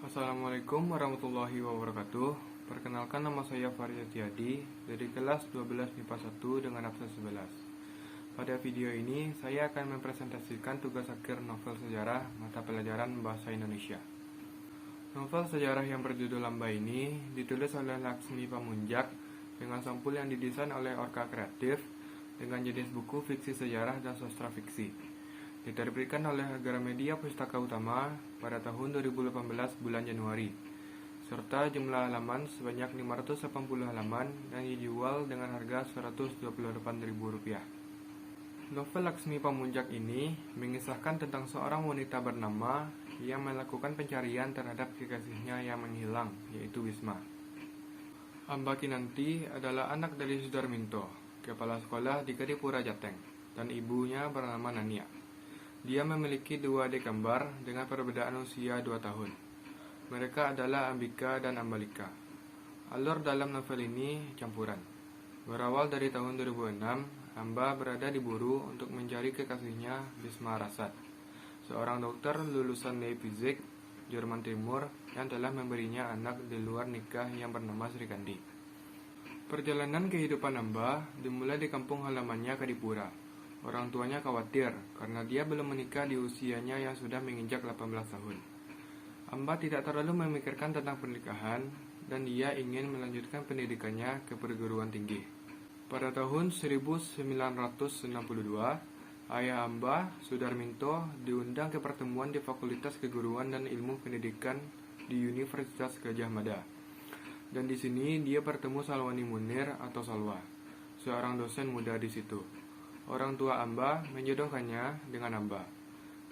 Assalamualaikum warahmatullahi wabarakatuh. Perkenalkan, nama saya Farid Setiadi dari kelas 12 MIPA 1 dengan absen 11. Pada video ini saya akan mempresentasikan tugas akhir novel sejarah mata pelajaran Bahasa Indonesia. Novel sejarah yang berjudul Amba ini ditulis oleh Laksmi Pamunjak dengan sampul yang didesain oleh Orka Kreatif dengan jenis buku fiksi sejarah dan sastra fiksi. Diterbitkan oleh Gramedia Pustaka Utama pada tahun 2018 bulan Januari, serta jumlah halaman sebanyak 580 halaman dan dijual dengan harga Rp128.000. Novel Laksmi Pamunjak ini mengisahkan tentang seorang wanita bernama yang melakukan pencarian terhadap kekasihnya yang menghilang, yaitu Bisma. Amba Kinanti adalah anak dari Sudarminto, kepala sekolah di Kadipura Jateng, dan ibunya bernama Nania. Dia memiliki dua adik kembar dengan perbedaan usia 2 tahun. Mereka adalah Ambika dan Ambalika. Alur dalam novel ini campuran. Berawal dari tahun 2006, Amba berada di Buru untuk mencari kekasihnya Bisma Rasad, seorang dokter lulusan Leipzig, Jerman Timur yang telah memberinya anak di luar nikah yang bernama Sri Kandi. Perjalanan kehidupan Amba dimulai di kampung halamannya Kadipura. Orang tuanya khawatir karena dia belum menikah di usianya yang sudah menginjak 18 tahun. Amba tidak terlalu memikirkan tentang pernikahan dan dia ingin melanjutkan pendidikannya ke perguruan tinggi. Pada tahun 1962, ayah Amba, Sudarminto, diundang ke pertemuan di Fakultas Keguruan dan Ilmu Pendidikan di Universitas Gadjah Mada. Dan di sini dia bertemu Salwani Munir atau Salwa, seorang dosen muda di situ. Orang tua Amba menjodohkannya dengan Amba.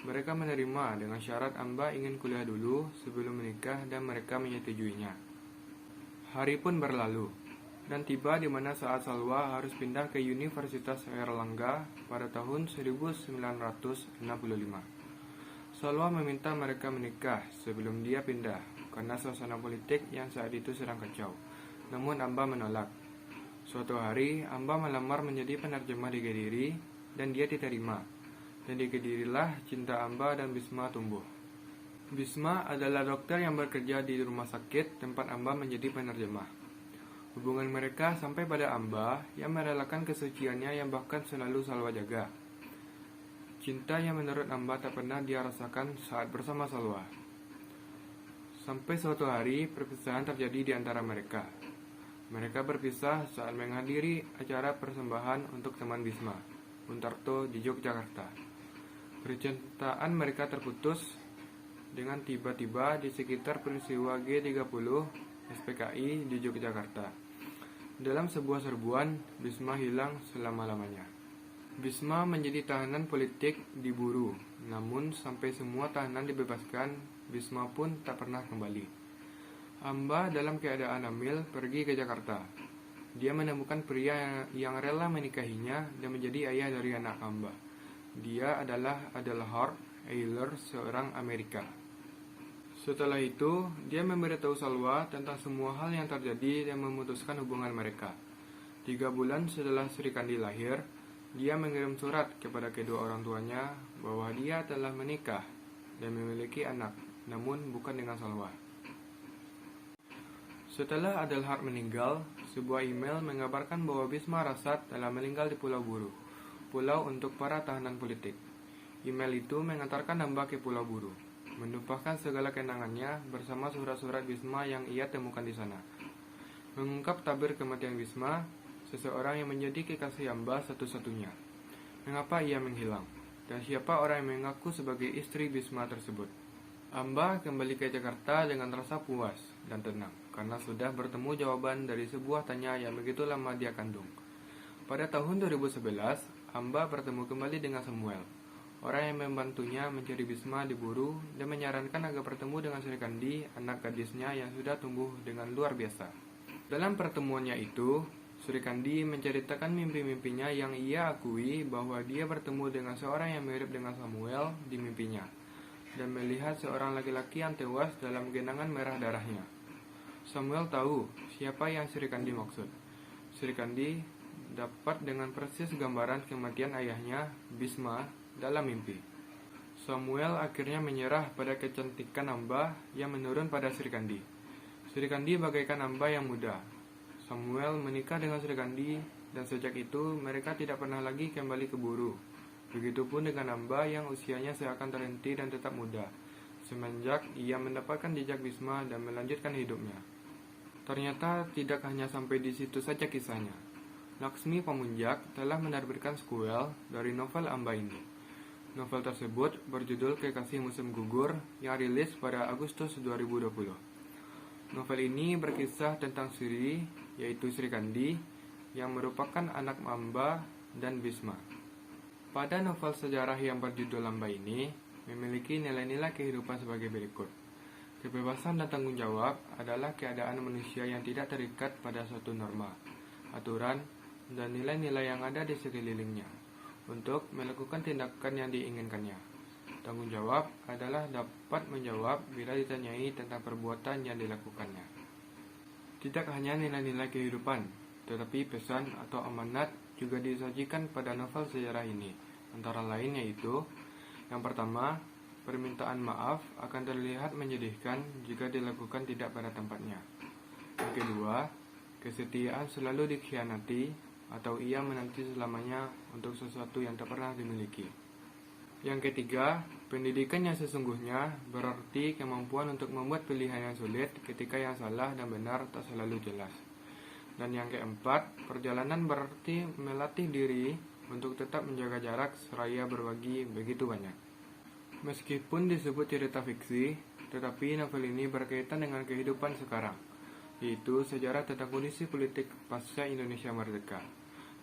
Mereka menerima dengan syarat Amba ingin kuliah dulu sebelum menikah dan mereka menyetujuinya. Hari pun berlalu, dan tiba di mana saat Salwa harus pindah ke Universitas Airlangga pada tahun 1965. Salwa meminta mereka menikah sebelum dia pindah karena suasana politik yang saat itu sedang kacau. Namun Amba menolak. Suatu hari, Amba melamar menjadi penerjemah di Kediri dan dia diterima. Dan di Kedirilah cinta Amba dan Bisma tumbuh. Bisma adalah dokter yang bekerja di rumah sakit tempat Amba menjadi penerjemah. Hubungan mereka sampai pada Amba yang merelakan kesuciannya yang bahkan selalu Salwa jaga. Cinta yang menurut Amba tak pernah dia rasakan saat bersama Salwa. Sampai suatu hari perpisahan terjadi di antara mereka. Mereka berpisah saat menghadiri acara persembahan untuk teman Bisma, Muntarto di Yogyakarta. Percintaan mereka terputus dengan tiba-tiba di sekitar peristiwa G30 SPKI di Yogyakarta. Dalam sebuah serbuan, Bisma hilang selama-lamanya. Bisma menjadi tahanan politik di Buru, namun sampai semua tahanan dibebaskan, Bisma pun tak pernah kembali. Amba dalam keadaan hamil pergi ke Jakarta. Dia menemukan pria yang rela menikahinya dan menjadi ayah dari anak Amba. Dia adalah Adelhard Euler, seorang Amerika. Setelah itu, dia memberitahu Salwa tentang semua hal yang terjadi dan memutuskan hubungan mereka. 3 bulan setelah Sri Kandi lahir, dia mengirim surat kepada kedua orang tuanya bahwa dia telah menikah dan memiliki anak, namun bukan dengan Salwa. Setelah Adelhard meninggal, sebuah email mengabarkan bahwa Bisma Rasad telah meninggal di Pulau Buru, pulau untuk para tahanan politik. Email itu mengantarkan Amba ke Pulau Buru, menumpahkan segala kenangannya bersama surat-surat Bisma yang ia temukan di sana. Mengungkap tabir kematian Bisma, seseorang yang menjadi kekasih Amba satu-satunya. Mengapa ia menghilang? Dan siapa orang yang mengaku sebagai istri Bisma tersebut? Amba kembali ke Jakarta dengan rasa puas dan tenang karena sudah bertemu jawaban dari sebuah tanya yang begitu lama dia kandung. Pada tahun 2011, Amba bertemu kembali dengan Samuel, orang yang membantunya mencari Bisma di Buru dan menyarankan agar bertemu dengan Sri Kandi, anak gadisnya yang sudah tumbuh dengan luar biasa. Dalam pertemuannya itu, Sri Kandi menceritakan mimpi-mimpinya yang ia akui bahwa dia bertemu dengan seorang yang mirip dengan Samuel di mimpinya dan melihat seorang laki-laki yang tewas dalam genangan merah darahnya. Samuel tahu siapa yang Sri Kandi maksud. Sri Kandi dapat dengan persis gambaran kematian ayahnya, Bisma, dalam mimpi. Samuel akhirnya menyerah pada kecantikan Amba yang menurun pada Sri Kandi. Sri Kandi bagaikan Amba yang muda. Samuel menikah dengan Sri Kandi dan sejak itu mereka tidak pernah lagi kembali ke Buru. Begitupun dengan Amba yang usianya seakan terhenti dan tetap muda, semenjak ia mendapatkan jejak Bisma dan melanjutkan hidupnya. Ternyata tidak hanya sampai di situ saja kisahnya. Laksmi Pamunjak telah menerbitkan sequel dari novel Amba ini. Novel tersebut berjudul Kekasih Musim Gugur yang rilis pada Agustus 2020. Novel ini berkisah tentang Sri, yaitu Sri Kandi, yang merupakan anak Amba dan Bisma. Pada novel sejarah yang berjudul Amba ini, memiliki nilai-nilai kehidupan sebagai berikut. Kebebasan dan tanggung jawab adalah keadaan manusia yang tidak terikat pada suatu norma, aturan, dan nilai-nilai yang ada di sekelilingnya untuk melakukan tindakan yang diinginkannya. Tanggung jawab adalah dapat menjawab bila ditanyai tentang perbuatan yang dilakukannya. Tidak hanya nilai-nilai kehidupan, tetapi pesan atau amanat juga disajikan pada novel sejarah ini. Antara lain yaitu, yang pertama, permintaan maaf akan terlihat menyedihkan jika dilakukan tidak pada tempatnya. Yang kedua, kesetiaan selalu dikhianati atau ia menanti selamanya untuk sesuatu yang tak pernah dimiliki. Yang ketiga, pendidikan yang sesungguhnya berarti kemampuan untuk membuat pilihan yang sulit ketika yang salah dan benar tak selalu jelas. Dan yang keempat, perjalanan berarti melatih diri untuk tetap menjaga jarak seraya berbagi begitu banyak. Meskipun disebut cerita fiksi, tetapi novel ini berkaitan dengan kehidupan sekarang, yaitu sejarah tentang kondisi politik pasca Indonesia Merdeka,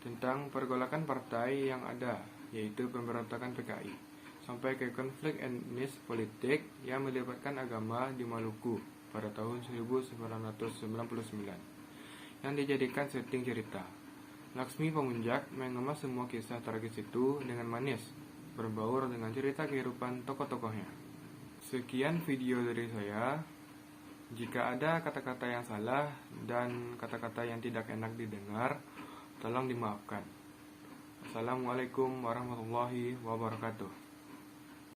tentang pergolakan partai yang ada, yaitu pemberontakan PKI, sampai ke konflik etnis politik yang melibatkan agama di Maluku pada tahun 1999, yang dijadikan setting cerita. Laksmi Pamunjak mengemas semua kisah tragis itu dengan manis, berbaur dengan cerita kehidupan tokoh-tokohnya. Sekian video dari saya. Jika ada kata-kata yang salah dan kata-kata yang tidak enak didengar, tolong dimaafkan. Assalamualaikum warahmatullahi wabarakatuh.